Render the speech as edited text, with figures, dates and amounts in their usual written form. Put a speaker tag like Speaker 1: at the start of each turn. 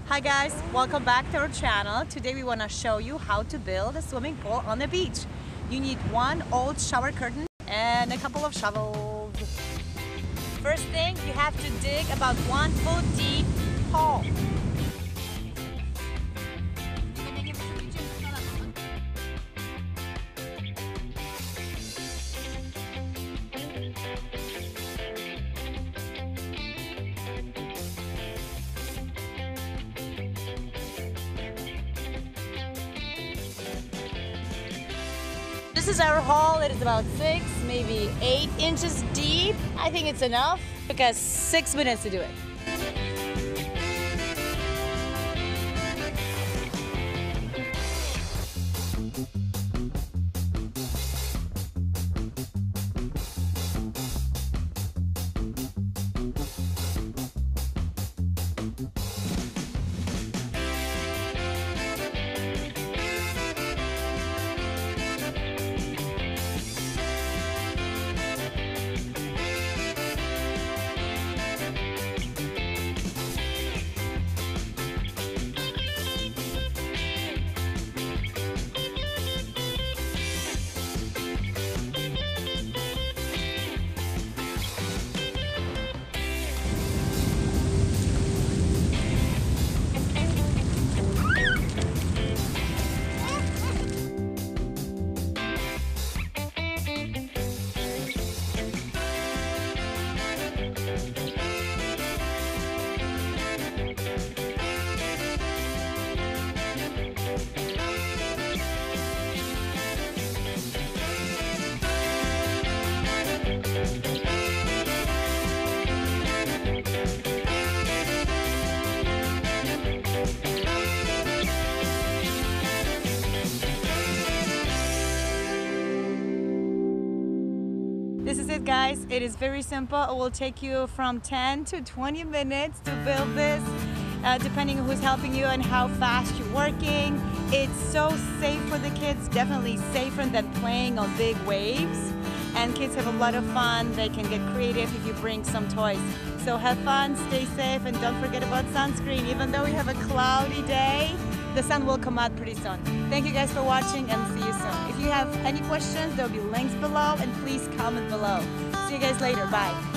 Speaker 1: Hi guys, welcome back to our channel. Today we want to show you how to build a swimming pool on the beach. You need one old shower curtain and a couple of shovels. First thing, you have to dig about 1 foot deep hole. This is our hole. It is about 6, maybe 8 inches deep. I think it's enough. It took us 6 minutes to do it. This is it, guys. It is very simple. It will take you from 10 to 20 minutes to build this, depending on who's helping you and how fast you're working. It's so safe for the kids, definitely safer than playing on big waves. And kids have a lot of fun. They can get creative if you bring some toys. So have fun, stay safe, and don't forget about sunscreen. Even though we have a cloudy day, the sun will come out pretty soon. Thank you guys for watching and see you soon. If you have any questions, there will be links below, and please comment below. See you guys later. Bye.